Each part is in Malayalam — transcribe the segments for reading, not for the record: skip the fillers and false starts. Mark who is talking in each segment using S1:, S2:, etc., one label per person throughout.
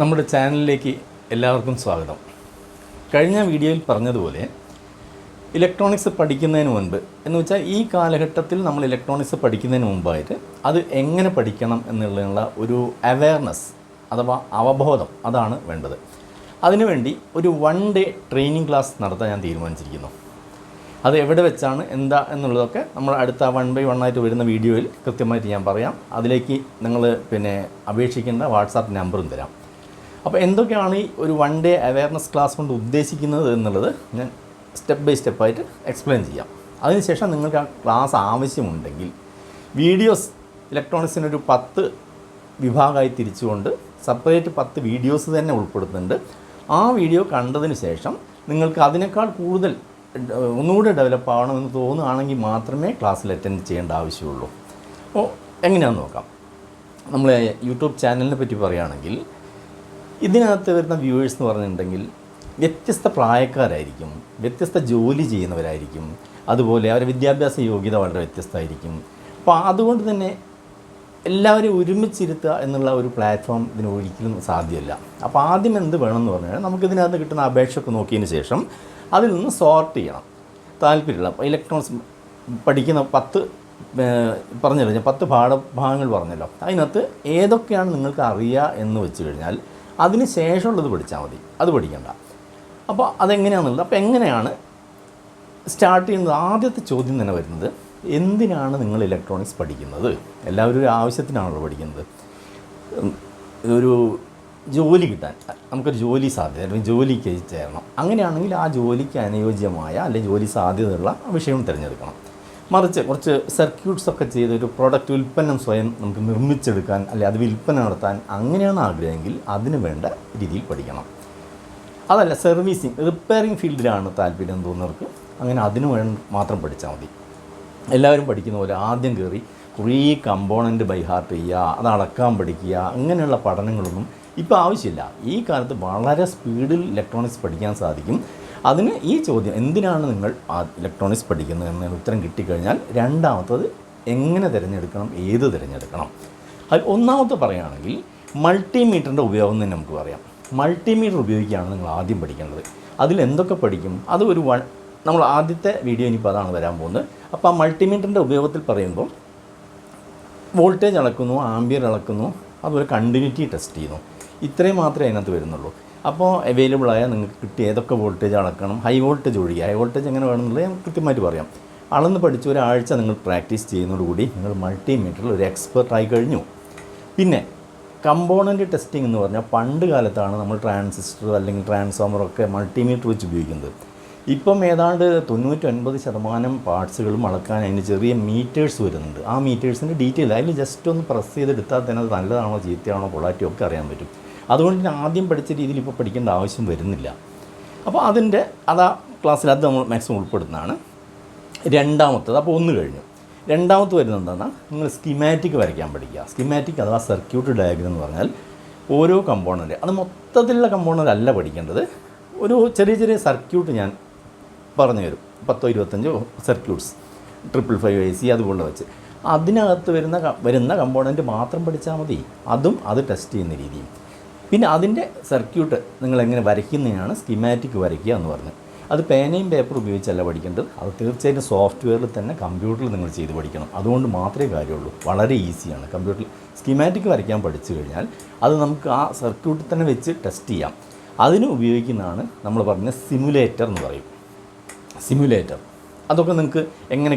S1: നമ്മുടെ ചാനലിലേക്ക് എല്ലാവർക്കും സ്വാഗതം. കഴിഞ്ഞ വീഡിയോയിൽ പറഞ്ഞതുപോലെ ഇലക്ട്രോണിക്സ് പഠിക്കുന്നതിന് മുൻപ് എന്ന് വെച്ചാൽ ഈ കാലഘട്ടത്തിൽ നമ്മൾ ഇലക്ട്രോണിക്സ് പഠിക്കുന്നതിന് മുമ്പായിട്ട് അത് എങ്ങനെ പഠിക്കണം എന്നുള്ളതിനുള്ള ഒരു അവയർനെസ് അഥവാ അവബോധം അതാണ് വേണ്ടത്. അതിനുവേണ്ടി ഒരു 1 ഡേ ട്രെയിനിങ് ക്ലാസ് നടത്താൻ ഞാൻ തീരുമാനിച്ചിരിക്കുന്നു. അത് എവിടെ വെച്ചാണ് എന്താ എന്നുള്ളതൊക്കെ നമ്മൾ അടുത്ത 1 by 1 ആയിട്ട് വരുന്ന വീഡിയോയിൽ കൃത്യമായിട്ട് ഞാൻ പറയാം. അതിലേക്ക് നിങ്ങൾ അപേക്ഷിക്കേണ്ട വാട്സാപ്പ് നമ്പറും തരാം. അപ്പോൾ എന്തൊക്കെയാണ് ഈ ഒരു 1 ഡേ അവയർനെസ് ക്ലാസ് കൊണ്ട് ഉദ്ദേശിക്കുന്നത് എന്നുള്ളത് ഞാൻ സ്റ്റെപ്പ് ബൈ സ്റ്റെപ്പായിട്ട് എക്സ്പ്ലെയിൻ ചെയ്യാം. അതിനുശേഷം നിങ്ങൾക്ക് ആ ക്ലാസ് ആവശ്യമുണ്ടെങ്കിൽ വീഡിയോസ് ഇലക്ട്രോണിക്സിനൊരു 10 വിഭാഗമായി തിരിച്ചുകൊണ്ട് സെപ്പറേറ്റ് 10 വീഡിയോസ് തന്നെ ഉൾപ്പെടുത്തുന്നുണ്ട്. ആ വീഡിയോ കണ്ടതിന് ശേഷം നിങ്ങൾക്ക് അതിനേക്കാൾ കൂടുതൽ ഒന്നുകൂടെ ഡെവലപ്പ് ആവണമെന്ന് തോന്നുകയാണെങ്കിൽ മാത്രമേ ക്ലാസ്സിൽ അറ്റൻഡ് ചെയ്യേണ്ട ആവശ്യമുള്ളൂ. അപ്പോൾ എങ്ങനെയാണെന്ന് നോക്കാം. നമ്മളെ യൂട്യൂബ് ചാനലിനെ പറ്റി പറയുകയാണെങ്കിൽ ഇതിനകത്ത് വരുന്ന വ്യൂവേഴ്സ് എന്ന് പറഞ്ഞിട്ടുണ്ടെങ്കിൽ വ്യത്യസ്ത പ്രായക്കാരായിരിക്കും, വ്യത്യസ്ത ജോലി ചെയ്യുന്നവരായിരിക്കും, അതുപോലെ അവരുടെ വിദ്യാഭ്യാസ യോഗ്യത വളരെ വ്യത്യസ്തമായിരിക്കും. അപ്പോൾ അതുകൊണ്ട് തന്നെ എല്ലാവരും ഒരുമിച്ചിരുത്തുക എന്നുള്ള ഒരു പ്ലാറ്റ്ഫോം ഇതിന് ഒരിക്കലും സാധ്യമല്ല. അപ്പോൾ ആദ്യം എന്ത് വേണമെന്ന് പറഞ്ഞാൽ നമുക്കിതിനകത്ത് കിട്ടുന്ന അപേക്ഷയൊക്കെ നോക്കിയതിന് ശേഷം അതിൽ നിന്ന് സോർട്ട് ചെയ്യണം. താല്പര്യമുള്ള ഇലക്ട്രോണിക്സ് പഠിക്കുന്ന 10 പറഞ്ഞല്ലോ, ഞാൻ 10 പാഠഭാഗങ്ങൾ പറഞ്ഞല്ലോ. അതിനകത്ത് ഏതൊക്കെയാണ് നിങ്ങൾക്ക് അറിയുക എന്ന് വെച്ച് കഴിഞ്ഞാൽ അതിന് ശേഷമുള്ളത് പഠിച്ചാൽ മതി, അത് പഠിക്കണ്ട. അപ്പോൾ അതെങ്ങനെയാണെന്നുള്ളത്. അപ്പോൾ എങ്ങനെയാണ് സ്റ്റാർട്ട് ചെയ്യുന്നത്? ആദ്യത്തെ ചോദ്യം തന്നെ വരുന്നത്, എന്തിനാണ് നിങ്ങൾ ഇലക്ട്രോണിക്സ് പഠിക്കുന്നത്? എല്ലാവരും ഒരു ആവശ്യത്തിനാണല്ലോ പഠിക്കുന്നത്. ഒരു ജോലി കിട്ടാൻ, നമുക്കൊരു ജോലി സാധ്യത അല്ലെങ്കിൽ ജോലിക്ക് ചേരണം. അങ്ങനെയാണെങ്കിൽ ആ ജോലിക്ക് അനുയോജ്യമായ അല്ലെങ്കിൽ ജോലി സാധ്യതയുള്ള വിഷയം തിരഞ്ഞെടുക്കണം. മറിച്ച് കുറച്ച് സർക്യൂട്ട്സൊക്കെ ചെയ്ത് ഒരു പ്രോഡക്റ്റ് ഉൽപ്പന്നം സ്വയം നമുക്ക് നിർമ്മിച്ചെടുക്കാൻ അല്ലെങ്കിൽ അത് വിൽപ്പന നടത്താൻ അങ്ങനെയാണ് ആഗ്രഹമെങ്കിൽ അതിന് വേണ്ട രീതിയിൽ പഠിക്കണം. അതല്ല സർവീസിങ് റിപ്പയറിങ് ഫീൽഡിലാണ് താല്പര്യം തോന്നുന്നവർക്ക് അങ്ങനെ അതിന് മാത്രം പഠിച്ചാൽ മതി. എല്ലാവരും പഠിക്കുന്ന പോലെ ആദ്യം കയറി കുറേ കമ്പോണൻറ്റ് ബൈ ഹാർട്ട് ചെയ്യുക, അത് അളക്കാൻ പഠിക്കുക, അങ്ങനെയുള്ള പഠനങ്ങളൊന്നും ഇപ്പോൾ ആവശ്യമില്ല. ഈ കാലത്ത് വളരെ സ്പീഡിൽ ഇലക്ട്രോണിക്സ് പഠിക്കാൻ സാധിക്കും. അതിന് ഈ ചോദ്യം, എന്തിനാണ് നിങ്ങൾ ഇലക്ട്രോണിക്സ് പഠിക്കുന്നത് എന്നതിന് ഉത്തരം കിട്ടിക്കഴിഞ്ഞാൽ രണ്ടാമത്തത് എങ്ങനെ തിരഞ്ഞെടുക്കണം, ഏത് തിരഞ്ഞെടുക്കണം. അതിൽ ഒന്നാമത്തെ പറയുകയാണെങ്കിൽ മൾട്ടിമീറ്ററിൻ്റെ ഉപയോഗം തന്നെ നമുക്ക് പറയാം. മൾട്ടിമീറ്റർ ഉപയോഗിക്കുകയാണ് നിങ്ങൾ ആദ്യം പഠിക്കേണ്ടത്. അതിൽ എന്തൊക്കെ പഠിക്കും അത് നമ്മൾ ആദ്യത്തെ വീഡിയോ ഇനിയിപ്പോൾ അതാണ് വരാൻ പോകുന്നത്. അപ്പോൾ ആ മൾട്ടിമീറ്ററിൻ്റെ ഉപയോഗത്തിൽ പറയുമ്പോൾ വോൾട്ടേജ് അളക്കുന്നു, ആംബിയർ അളക്കുന്നു, അതുപോലെ കണ്ടിന്യൂറ്റി ടെസ്റ്റ് ചെയ്യുന്നു. ഇത്രയും മാത്രമേ അതിനകത്ത് വരുന്നുള്ളൂ. അപ്പോൾ അവൈലബിളായ നിങ്ങൾക്ക് കിട്ടിയ ഏതൊക്കെ വോൾട്ടേജ് അളക്കണം, ഹൈ വോൾട്ടേജ് ഒഴികെ ഹൈ വോൾട്ടേജ് എങ്ങനെ വേണമെന്നുള്ളത് ഞാൻ കൃത്യമായിട്ട് പറയാം. അളന്ന് പഠിച്ച് ഒരാഴ്ച നിങ്ങൾ പ്രാക്ടീസ് ചെയ്യുന്നതോടുകൂടി നിങ്ങൾ മൾട്ടിമീറ്ററിൽ ഒരു എക്സ്പെർട്ടായി കഴിഞ്ഞു. പിന്നെ കമ്പോണൻറ്റ് ടെസ്റ്റിംഗ് എന്ന് പറഞ്ഞാൽ പണ്ട് കാലത്താണ് നമ്മൾ ട്രാൻസിസ്റ്റർ അല്ലെങ്കിൽ ട്രാൻസ്ഫോമറൊക്കെ മൾട്ടിമീറ്റർ വെച്ച് ഉപയോഗിക്കുന്നത്. ഇപ്പം ഏതാണ്ട് 99% പാർട്സുകളും അളക്കാൻ അതിന് ചെറിയ മീറ്റേഴ്സ് വരുന്നുണ്ട്. ആ മീറ്റേഴ്സിൻ്റെ ഡീറ്റെയിൽ അതിൽ ജസ്റ്റ് ഒന്ന് പ്രസ് ചെയ്തെടുത്താൽ തന്നെ അത് നല്ലതാണോ ചീത്തയാണോ ക്വാളിറ്റി ഒക്കെ അറിയാൻ പറ്റും. അതുകൊണ്ട് തന്നെ ആദ്യം പഠിച്ച രീതിയിൽ ഇപ്പോൾ പഠിക്കേണ്ട ആവശ്യം വരുന്നില്ല. അപ്പോൾ അതാ ക്ലാസ്സിൽ അത് നമ്മൾ മാക്സിമം ഉൾപ്പെടുത്തുന്നതാണ്. രണ്ടാമത്തത്, അപ്പോൾ ഒന്ന് കഴിഞ്ഞു. രണ്ടാമത്തെ വരുന്നത് എന്താണെന്ന് നിങ്ങൾ സ്കിമാറ്റിക് വരയ്ക്കാൻ പഠിക്കുക. സ്കിമാറ്റിക് അഥവാ സർക്യൂട്ട് ഡയഗ്രം എന്ന് പറഞ്ഞാൽ ഓരോ കമ്പോണൻ്റ്, അത് മൊത്തത്തിലുള്ള കമ്പോണൻ്റ് അല്ല പഠിക്കേണ്ടത്. ഒരു ചെറിയ ചെറിയ സർക്യൂട്ട് ഞാൻ പറഞ്ഞു തരും, 10-25 സർക്യൂട്ട്സ് 555 IC അതുപോലെ വെച്ച് അതിനകത്ത് വരുന്ന കമ്പോണൻറ്റ് മാത്രം പഠിച്ചാൽ മതി. അത് ടെസ്റ്റ് ചെയ്യുന്ന രീതിയും പിന്നെ അതിൻ്റെ സർക്യൂട്ട് നിങ്ങളെങ്ങനെ വരയ്ക്കുന്നതിനാണ് സ്കിമാറ്റിക് വരയ്ക്കുക എന്ന് പറഞ്ഞത്. അത് പേനയും പേപ്പർ ഉപയോഗിച്ചല്ല പഠിക്കേണ്ടത്, അത് തീർച്ചയായിട്ടും സോഫ്റ്റ്വെയറിൽ തന്നെ കമ്പ്യൂട്ടറിൽ നിങ്ങൾ ചെയ്ത് പഠിക്കണം. അതുകൊണ്ട് മാത്രമേ കാര്യമുള്ളൂ. വളരെ ഈസിയാണ്. കമ്പ്യൂട്ടറിൽ സ്കിമാറ്റിക് വരയ്ക്കാൻ പഠിച്ചു കഴിഞ്ഞാൽ അത് നമുക്ക് ആ സർക്യൂട്ടിൽ തന്നെ വെച്ച് ടെസ്റ്റ് ചെയ്യാം. അതിന് ഉപയോഗിക്കുന്നതാണ് നമ്മൾ പറഞ്ഞ സിമുലേറ്റർ എന്ന് പറയും. സിമുലേറ്റർ അതൊക്കെ നിങ്ങൾക്ക് എങ്ങനെ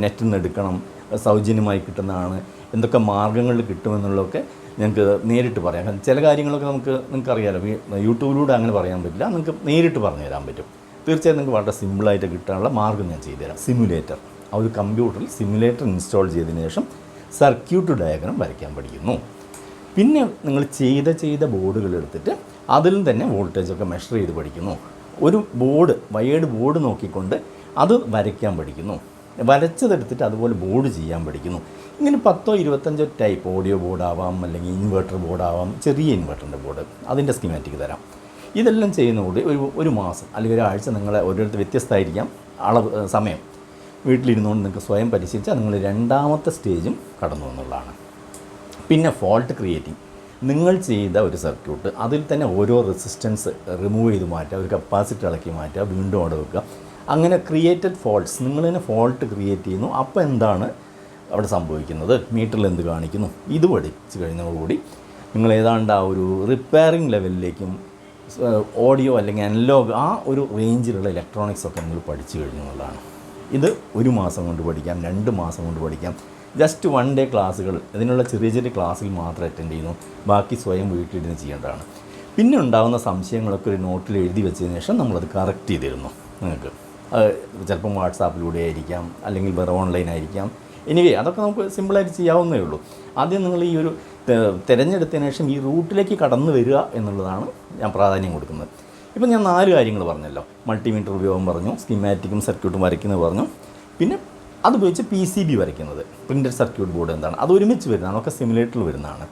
S1: നെറ്റിൽ നിന്ന് എടുക്കണം, സൗജന്യമായി കിട്ടുന്നതാണ്, എന്തൊക്കെ മാർഗ്ഗങ്ങളിൽ കിട്ടുമെന്നുള്ളതൊക്കെ ഞങ്ങൾക്ക് നേരിട്ട് പറയാം. ചില കാര്യങ്ങളൊക്കെ നിങ്ങൾക്ക് അറിയാമല്ലോ, യൂട്യൂബിലൂടെ അങ്ങനെ പറയാൻ പറ്റില്ല, നിങ്ങൾക്ക് നേരിട്ട് പറഞ്ഞു തരാൻ പറ്റും. തീർച്ചയായും നിങ്ങൾക്ക് വളരെ സിമ്പിളായിട്ട് കിട്ടാനുള്ള മാർഗ്ഗം ഞാൻ ചെയ്തുതരാം. സിമുലേറ്റർ, ആ ഒരു കമ്പ്യൂട്ടറിൽ സിമുലേറ്റർ ഇൻസ്റ്റാൾ ചെയ്തതിന് ശേഷം സർക്യൂട്ട് ഡയഗ്രം വരയ്ക്കാൻ പഠിക്കുന്നു. പിന്നെ നിങ്ങൾ ചെയ്ത ബോർഡുകൾ എടുത്തിട്ട് അതിൽ തന്നെ വോൾട്ടേജൊക്കെ മെഷർ ചെയ്ത് പഠിക്കുന്നു. ഒരു വയേർഡ് ബോർഡ് നോക്കിക്കൊണ്ട് അത് വരയ്ക്കാൻ പഠിക്കുന്നു. വരച്ചതെടുത്തിട്ട് അതുപോലെ ബോർഡ് ചെയ്യാൻ പഠിക്കുന്നു. ഇങ്ങനെ 10-25 ടൈപ്പ് ഓഡിയോ ബോർഡാവാം, അല്ലെങ്കിൽ ഇൻവെർട്ടർ ബോർഡാവാം, ചെറിയ ഇൻവെർട്ടറിൻ്റെ ബോർഡ്, അതിൻ്റെ സ്കീമാറ്റിക് തരാം. ഇതെല്ലാം ചെയ്യുന്നതോടെ ഒരു മാസം അല്ലെങ്കിൽ ഒരാഴ്ച നിങ്ങളെ ഓരോരുത്തർ വ്യത്യസ്തമായിരിക്കാം സമയം വീട്ടിലിരുന്നുകൊണ്ട് നിങ്ങൾക്ക് സ്വയം പരിശീലിച്ചാൽ നിങ്ങൾ രണ്ടാമത്തെ സ്റ്റേജും കടന്നു എന്നുള്ളതാണ്. പിന്നെ ഫോൾട്ട് ക്രിയേറ്റിംഗ്, നിങ്ങൾ ചെയ്ത ഒരു സർക്യൂട്ട് അതിൽ തന്നെ ഓരോ റെസിസ്റ്റൻസ് റിമൂവ് ചെയ്ത് മാറ്റുക, ഒരു കപ്പാസിറ്റർ ഇളക്കി മാറ്റുക, വീണ്ടും അവിടെ വെക്കുക. അങ്ങനെ ക്രിയേറ്റഡ് ഫോൾട്ട്സ്, നിങ്ങൾ തന്നെ ഫോൾട്ട് ക്രിയേറ്റ് ചെയ്യുന്നു. അപ്പോൾ എന്താണ് അവിടെ സംഭവിക്കുന്നത്, മീറ്ററിൽ എന്ത് കാണിക്കുന്നു, ഇത് പഠിച്ചു കഴിഞ്ഞതോടുകൂടി നിങ്ങൾ ഏതാണ്ട് ആ ഒരു റിപ്പയറിംഗ് ലെവലിലേക്കും ഓഡിയോ അല്ലെങ്കിൽ അനലോഗ് ആ ഒരു റേഞ്ചിലുള്ള ഇലക്ട്രോണിക്സൊക്കെ നിങ്ങൾ പഠിച്ചു കഴിഞ്ഞു എന്നുള്ളതാണ്. ഇത് 1 മാസം കൊണ്ട് പഠിക്കാം, 2 മാസം കൊണ്ട് പഠിക്കാം. ജസ്റ്റ് 1 ഡേ ക്ലാസ്സുകൾ, ഇതിനുള്ള ചെറിയ ചെറിയ ക്ലാസ്സിൽ മാത്രം അറ്റൻഡ് ചെയ്യുന്നു, ബാക്കി സ്വയം വീട്ടിലിരുന്ന് ചെയ്യേണ്ടതാണ്. പിന്നെ ഉണ്ടാകുന്ന സംശയങ്ങളൊക്കെ ഒരു നോട്ടിൽ എഴുതി വെച്ചതിന് ശേഷം നമ്മളത് കറക്റ്റ് ചെയ്തിരുന്നു. നിങ്ങൾക്ക് ചിലപ്പം വാട്സാപ്പിലൂടെ ആയിരിക്കാം, അല്ലെങ്കിൽ വേറെ ഓൺലൈനായിരിക്കാം. എനിവേ അതൊക്കെ നമുക്ക് സിമ്പിളായിട്ട് ചെയ്യാവുന്നേ ഉള്ളൂ. ആദ്യം നിങ്ങൾ ഈ ഒരു തിരഞ്ഞെടുത്തതിന് ശേഷം ഈ റൂട്ടിലേക്ക് കടന്നു വരിക എന്നുള്ളതാണ് ഞാൻ പ്രാധാന്യം കൊടുക്കുന്നത്. ഇപ്പം ഞാൻ 4 കാര്യങ്ങൾ പറഞ്ഞല്ലോ. മൾട്ടിമീറ്റർ ഉപയോഗം പറഞ്ഞു, സ്കീമാറ്റിക്കും സർക്യൂട്ടും വരയ്ക്കുന്നത് പറഞ്ഞു, പിന്നെ അതുപയോഗിച്ച് PCB വരയ്ക്കുന്നത്, പ്രിൻറ്റഡ് സർക്യൂട്ട് ബോർഡ് എന്താണ്, അത് ഒരുമിച്ച് വരുന്നതാണ്, ഒക്കെ സിമുലേറ്ററിൽ വരുന്നതാണ്.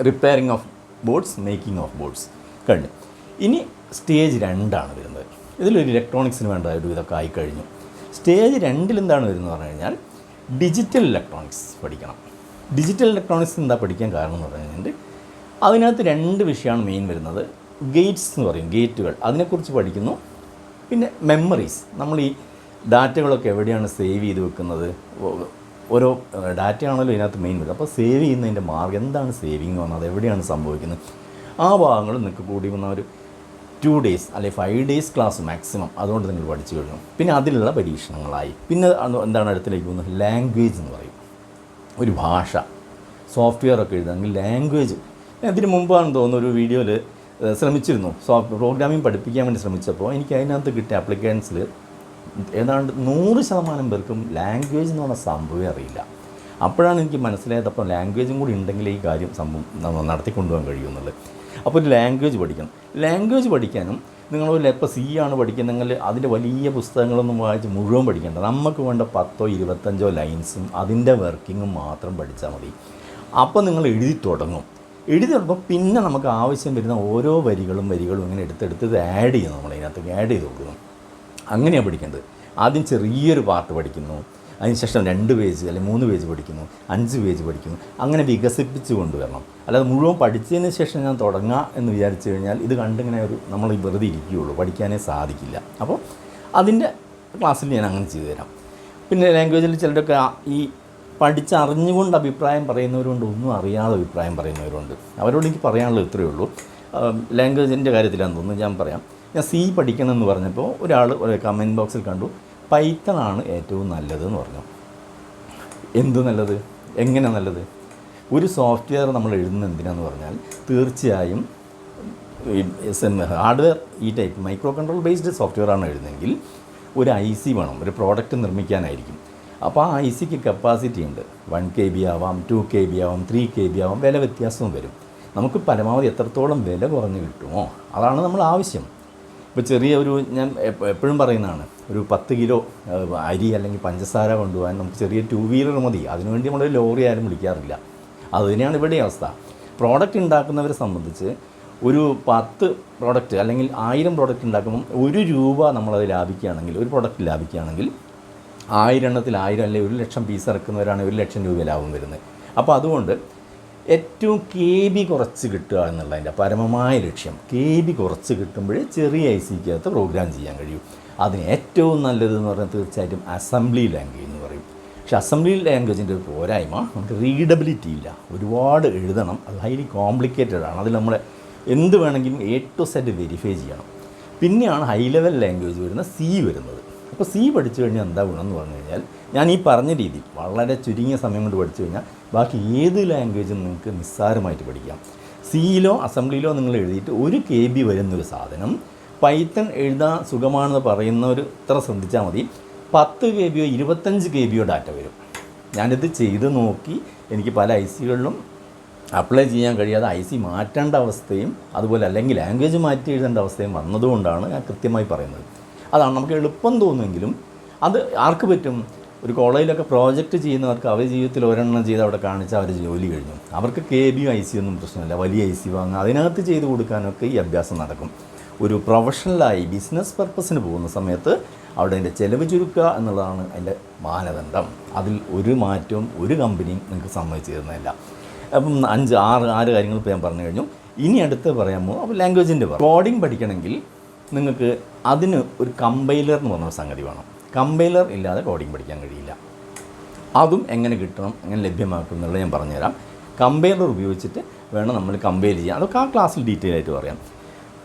S1: Repairing of boards, making of boards കഴിഞ്ഞു. ഇനി സ്റ്റേജ് 2 വരുന്നത്. ഇതിലൊരു ഇലക്ട്രോണിക്സിന് വേണ്ടതായിട്ട് ഇതൊക്കെ ആയിക്കഴിഞ്ഞു. സ്റ്റേജ് 2 എന്താണ് വരുന്നത് പറഞ്ഞു കഴിഞ്ഞാൽ ഡിജിറ്റൽ ഇലക്ട്രോണിക്സ് പഠിക്കണം. ഡിജിറ്റൽ ഇലക്ട്രോണിക്സ് എന്താ പഠിക്കാൻ കാരണം എന്ന് പറഞ്ഞു കഴിഞ്ഞാൽ അതിനകത്ത് 2 വിഷയമാണ് മെയിൻ വരുന്നത്. ഗേറ്റ്സ് എന്ന് പറയും, ഗേറ്റുകൾ, അതിനെക്കുറിച്ച് പഠിക്കുന്നു. പിന്നെ മെമ്മറീസ്, നമ്മൾ ഈ ഡാറ്റകളൊക്കെ എവിടെയാണ് സേവ് ചെയ്ത് വെക്കുന്നത്, ഓരോ ഡാറ്റയാണല്ലോ ഇതിനകത്ത് മെയിൻ വരുന്നത്. അപ്പോൾ സേവ് ചെയ്യുന്നതിൻ്റെ മാർഗ്ഗം എന്താണ്, സേവിങ് വന്നത് എവിടെയാണ് സംഭവിക്കുന്നത്, ആ ഭാഗങ്ങൾ നിങ്ങൾക്ക് കൂടി വന്ന ഒരു 2 ഡേയ്സ് അല്ലെങ്കിൽ 5 ഡേയ്സ് ക്ലാസ് മാക്സിമം അതുകൊണ്ട് നിങ്ങൾ പഠിച്ചു കഴിഞ്ഞു. പിന്നെ അതിലുള്ള പരീക്ഷണങ്ങളായി. പിന്നെ എന്താണ് അടുത്തിലേക്ക് പോകുന്നത്, ലാംഗ്വേജ് എന്ന് പറയും. ഒരു ഭാഷ, സോഫ്റ്റ്വെയർ ഒക്കെ എഴുതാമെങ്കിൽ ലാംഗ്വേജ്. ഇതിന് മുമ്പാണെന്ന് തോന്നുന്നു ഒരു വീഡിയോയിൽ ശ്രമിച്ചിരുന്നു, പ്രോഗ്രാമിംഗ് പഠിപ്പിക്കാൻ വേണ്ടി ശ്രമിച്ചപ്പോൾ എനിക്ക് അതിനകത്ത് കിട്ടിയ ആപ്ലിക്കേഷൻസിൽ ഏതാണ്ട് 100% പേർക്കും ലാംഗ്വേജ് എന്ന് പറഞ്ഞ സംഭവമേ അറിയില്ല. അപ്പോഴാണ് എനിക്ക് മനസ്സിലായത്, അപ്പോൾ ലാംഗ്വേജും കൂടി ഉണ്ടെങ്കിൽ ഈ കാര്യം സംഭവം നടത്തിക്കൊണ്ടുപോകാൻ കഴിയുമെന്നുള്ളത്. അപ്പോൾ ഒരു ലാംഗ്വേജ് പഠിക്കണം. ലാംഗ്വേജ് പഠിക്കാനും നിങ്ങൾ ഇപ്പോൾ C ആണ് പഠിക്കുന്നെങ്കിൽ അതിൻ്റെ വലിയ പുസ്തകങ്ങളൊന്നും വായിച്ച് മുഴുവൻ പഠിക്കേണ്ട. നമുക്ക് വേണ്ട 10 25 ലൈൻസും അതിൻ്റെ വർക്കിങ്ങും മാത്രം പഠിച്ചാൽ മതി. അപ്പോൾ നിങ്ങൾ എഴുതി തുടങ്ങും. പിന്നെ നമുക്ക് ആവശ്യം വരുന്ന ഓരോ വരികളും ഇങ്ങനെ എടുത്തെടുത്ത് ഇത് ആഡ് ചെയ്യുന്നു, നമ്മളതിനകത്ത് ആഡ് ചെയ്ത് കൊടുക്കുന്നു. അങ്ങനെയാണ് പഠിക്കേണ്ടത്. ആദ്യം ചെറിയൊരു പാർട്ട് പഠിക്കുന്നു, അതിനുശേഷം 2 പേജ് അല്ലെങ്കിൽ 3 പേജ് പഠിക്കുന്നു, 5 പേജ് പഠിക്കുന്നു. അങ്ങനെ വികസിപ്പിച്ച് കൊണ്ടുവരണം. അല്ലാതെ മുഴുവൻ പഠിച്ചതിന് ശേഷം ഞാൻ തുടങ്ങാം എന്ന് വിചാരിച്ചു കഴിഞ്ഞാൽ ഇത് കണ്ടിങ്ങനെ നമ്മൾ വെറുതെ ഇരിക്കുകയുള്ളൂ, പഠിക്കാനേ സാധിക്കില്ല. അപ്പോൾ അതിൻ്റെ ക്ലാസ്സിൽ ഞാൻ അങ്ങനെ ചെയ്തു തരാം. പിന്നെ ലാംഗ്വേജിൽ ചിലരൊക്കെ ഈ പഠിച്ചറിഞ്ഞുകൊണ്ട് അഭിപ്രായം പറയുന്നവരുണ്ട്, ഒന്നും അറിയാതെ അഭിപ്രായം പറയുന്നവരുണ്ട്. അവരോട് എനിക്ക് പറയാനുള്ളത് ഇത്രയേ ഉള്ളൂ. ലാംഗ്വേജിൻ്റെ കാര്യത്തിലാണെന്ന് തോന്നുന്നു, ഞാൻ പറയാം. ഞാൻ C പഠിക്കണമെന്ന് പറഞ്ഞപ്പോൾ ഒരാൾ ഒരു കമൻറ്റ് ബോക്സിൽ കണ്ടു, പൈത്തണാണ് ഏറ്റവും നല്ലതെന്ന് പറഞ്ഞു. എന്ത് നല്ലത്, എങ്ങനെ നല്ലത്? ഒരു സോഫ്റ്റ്വെയർ നമ്മൾ എഴുതുന്നത് എന്തിനാന്ന് പറഞ്ഞാൽ തീർച്ചയായും ഹാർഡ്വെയർ ഈ type micro control based software ആണ് എഴുതുന്നതെങ്കിൽ ഒരു IC വേണം, ഒരു പ്രോഡക്റ്റ് നിർമ്മിക്കാനായിരിക്കും. അപ്പോൾ ആ ICക്ക് കപ്പാസിറ്റി ഉണ്ട്. 1 KB ആവാം, 2 KB ആവാം, 3 KB ആവാം, വില വ്യത്യാസവും വരും. നമുക്ക് പരമാവധി എത്രത്തോളം വില കുറഞ്ഞ് കിട്ടുമോ അതാണ് നമ്മൾ ആവശ്യം. ഇപ്പോൾ ചെറിയ ഒരു, ഞാൻ എപ്പോഴും പറയുന്നതാണ്, ഒരു 10 കിലോ അരി അല്ലെങ്കിൽ പഞ്ചസാര കൊണ്ടുപോകാൻ നമുക്ക് ചെറിയ 2 വീലർ മതി. അതിനുവേണ്ടി നമ്മളൊരു ലോറി ആരും വിളിക്കാറില്ല. അതുതന്നെയാണ് ഇവിടെ അവസ്ഥ. പ്രോഡക്റ്റ് ഉണ്ടാക്കുന്നവരെ സംബന്ധിച്ച് ഒരു 10 പ്രോഡക്റ്റ് അല്ലെങ്കിൽ 1000 പ്രോഡക്റ്റ് ഉണ്ടാക്കുമ്പം 1 രൂപ നമ്മളത് ലാഭിക്കുകയാണെങ്കിൽ, ഒരു പ്രോഡക്റ്റ് ലാഭിക്കുകയാണെങ്കിൽ 1000 എണ്ണത്തിൽ 1000 അല്ലെങ്കിൽ 1,00,000 പീസ് ഇറക്കുന്നവരാണ് 1,00,000 രൂപ ലാഭം വരുന്നത്. അപ്പോൾ അതുകൊണ്ട് ഏറ്റവും KB കുറച്ച് കിട്ടുക എന്നുള്ളതിൻ്റെ പരമമായ ലക്ഷ്യം. KB കുറച്ച് കിട്ടുമ്പോഴേ ചെറിയ ICക്കകത്ത് പ്രോഗ്രാം ചെയ്യാൻ കഴിയും. അതിന് ഏറ്റവും നല്ലതെന്ന് പറഞ്ഞാൽ തീർച്ചയായിട്ടും അസംബ്ലി ലാംഗ്വേജ് എന്ന് പറയും. പക്ഷേ അസംബ്ലി ലാംഗ്വേജിൻ്റെ ഒരു പോരായ്മ, നമുക്ക് റീഡബിലിറ്റി ഇല്ല. ഒരുപാട് എഴുതണം, അത് ഹൈലി കോംപ്ലിക്കേറ്റഡ് ആണ്. അതിൽ നമ്മൾ എന്ത് വേണമെങ്കിലും A to Z വെരിഫൈ ചെയ്യണം. പിന്നെയാണ് ഹൈ ലെവൽ ലാംഗ്വേജ് വരുന്ന C വരുന്നത്. അപ്പോൾ C പഠിച്ചു കഴിഞ്ഞാൽ എന്താ ഗുണമെന്ന് പറഞ്ഞു കഴിഞ്ഞാൽ, ഞാൻ ഈ പറഞ്ഞ രീതി വളരെ ചുരുങ്ങിയ സമയം കൊണ്ട് പഠിച്ചു കഴിഞ്ഞാൽ ബാക്കി ഏത് ലാംഗ്വേജും നിങ്ങൾക്ക് നിസ്സാരമായിട്ട് പഠിക്കാം. Cയിലോ അസംബ്ലിയിലോ നിങ്ങൾ എഴുതിയിട്ട് 1 KB വരുന്നൊരു സാധനം പൈത്തൺ എഴുതാൻ സുഖമാണെന്ന് പറയുന്നവർ ഇത്ര ശ്രദ്ധിച്ചാൽ മതി. 10 KBയോ 25 KBയോ ഡാറ്റ വരും. ഞാനിത് ചെയ്ത് നോക്കി, എനിക്ക് പല ICകളിലും അപ്ലൈ ചെയ്യാൻ കഴിയാതെ IC മാറ്റേണ്ട അവസ്ഥയും അതുപോലെ അല്ലെങ്കിൽ ലാംഗ്വേജ് മാറ്റി എഴുതേണ്ട അവസ്ഥയും വന്നതുകൊണ്ടാണ് ഞാൻ കൃത്യമായി പറയുന്നത്. അതാണ് നമുക്ക് എളുപ്പം തോന്നുമെങ്കിലും അത് ആർക്ക് പറ്റും? ഒരു കോളേജിലൊക്കെ പ്രോജക്റ്റ് ചെയ്യുന്നവർക്ക് അവർ ജീവിതത്തിൽ ഒരെണ്ണം ചെയ്ത് അവിടെ കാണിച്ചാൽ അവർ ജോലി കഴിഞ്ഞു. അവർക്ക് KBയോ IC ഒന്നും പ്രശ്നമില്ല. വലിയ IC വാങ്ങുക, അതിനകത്ത് ചെയ്ത് കൊടുക്കാനൊക്കെ ഈ അഭ്യാസം നടക്കും. ഒരു പ്രൊഫഷണലായി ബിസിനസ് പർപ്പസിന് പോകുന്ന സമയത്ത് അവിടെ അതിൻ്റെ ചിലവ് ചുരുക്കുക എന്നുള്ളതാണ് അതിൻ്റെ മാനദണ്ഡം. അതിൽ ഒരു മാറ്റവും ഒരു കമ്പനിയും നിങ്ങൾക്ക് സമ്മതിച്ചു തരുന്നില്ല. അപ്പം 6 കാര്യങ്ങൾ ഇപ്പോൾ ഞാൻ പറഞ്ഞു കഴിഞ്ഞു. ഇനി അടുത്ത് പറയാമോ അപ്പോൾ ലാംഗ്വേജിൻ്റെ കോഡിംഗ് പഠിക്കണമെങ്കിൽ നിങ്ങൾക്ക് അതിന് ഒരു കമ്പൈലർ എന്ന് പറഞ്ഞ സംഗതി വേണം. കമ്പൈലർ ഇല്ലാതെ കോഡിംഗ് പഠിക്കാൻ കഴിയില്ല. അതും എങ്ങനെ കിട്ടണം, എങ്ങനെ ലഭ്യമാക്കും എന്നുള്ളത് ഞാൻ പറഞ്ഞുതരാം. കമ്പൈലർ ഉപയോഗിച്ചിട്ട് വേണം നമ്മൾ കമ്പൈൽ ചെയ്യാൻ. അതൊക്കെ ആ ക്ലാസ്സിൽ ഡീറ്റെയിൽ ആയിട്ട് പറയാം.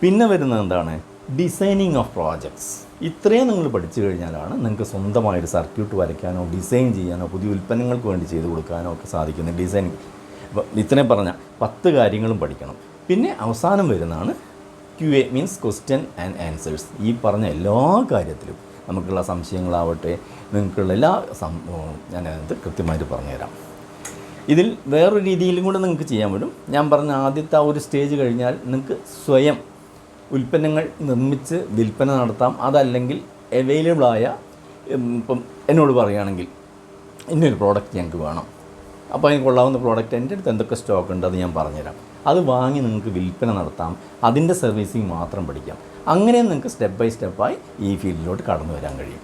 S1: പിന്നെ വരുന്നത് എന്താണ്, ഡിസൈനിങ് ഓഫ് പ്രോജക്ട്സ്. ഇത്രയും നിങ്ങൾ പഠിച്ചു കഴിഞ്ഞാലാണ് നിങ്ങൾക്ക് സ്വന്തമായൊരു സർക്യൂട്ട് വരയ്ക്കാനോ ഡിസൈൻ ചെയ്യാനോ പുതിയ ഉൽപ്പന്നങ്ങൾക്ക് വേണ്ടി ചെയ്ത് കൊടുക്കാനോ ഒക്കെ സാധിക്കുന്നത്. ഡിസൈനിങ് അപ്പോൾ ഇത്രയും പറഞ്ഞാൽ 10 കാര്യങ്ങളും പഠിക്കണം. പിന്നെ അവസാനം വരുന്നതാണ് QA, means question and answers. ഈ പറഞ്ഞ എല്ലാ കാര്യത്തിലും നമുക്കുള്ള സംശയങ്ങളാവട്ടെ, നിങ്ങൾക്കുള്ള എല്ലാ സംഭവവും ഞാനത് കൃത്യമായിട്ട് പറഞ്ഞുതരാം. ഇതിൽ വേറൊരു രീതിയിലും കൂടെ നിങ്ങൾക്ക് ചെയ്യാൻ പറ്റും. ഞാൻ പറഞ്ഞ ആദ്യത്തെ ആ ഒരു സ്റ്റേജ് കഴിഞ്ഞാൽ നിങ്ങൾക്ക് സ്വയം ഉൽപ്പന്നങ്ങൾ നിർമ്മിച്ച് വിൽപ്പന നടത്താം. അതല്ലെങ്കിൽ അവൈലബിളായ, ഇപ്പം എന്നോട് പറയുകയാണെങ്കിൽ ഇന്നൊരു പ്രോഡക്റ്റ് ഞങ്ങൾക്ക് വേണം, അപ്പോൾ അതിന് കൊള്ളാവുന്ന പ്രോഡക്റ്റ് എൻ്റെ അടുത്ത് എന്തൊക്കെ സ്റ്റോക്ക് ഉണ്ട് അത് ഞാൻ പറഞ്ഞുതരാം. അത് വാങ്ങി നിങ്ങൾക്ക് വിൽപ്പന നടത്താം. അതിൻ്റെ സർവീസിങ് മാത്രം പഠിക്കാം. അങ്ങനെ നിങ്ങൾക്ക് സ്റ്റെപ്പ് ബൈ സ്റ്റെപ്പായി ഈ ഫീൽഡിലോട്ട് കടന്നു വരാൻ കഴിയും.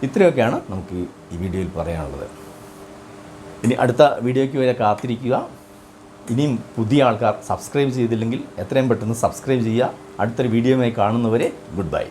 S1: ഇത്രയൊക്കെയാണ് നമുക്ക് ഈ വീഡിയോയിൽ പറയാനുള്ളത്. ഇനി അടുത്ത വീഡിയോയ്ക്ക് വരെ കാത്തിരിക്കുക. ഇനിയും പുതിയ ആൾക്കാർ സബ്സ്ക്രൈബ് ചെയ്തില്ലെങ്കിൽ എത്രയും പെട്ടെന്ന് സബ്സ്ക്രൈബ് ചെയ്യുക. അടുത്തൊരു വീഡിയോയുമായി കാണുന്നവരെ ഗുഡ് ബൈ.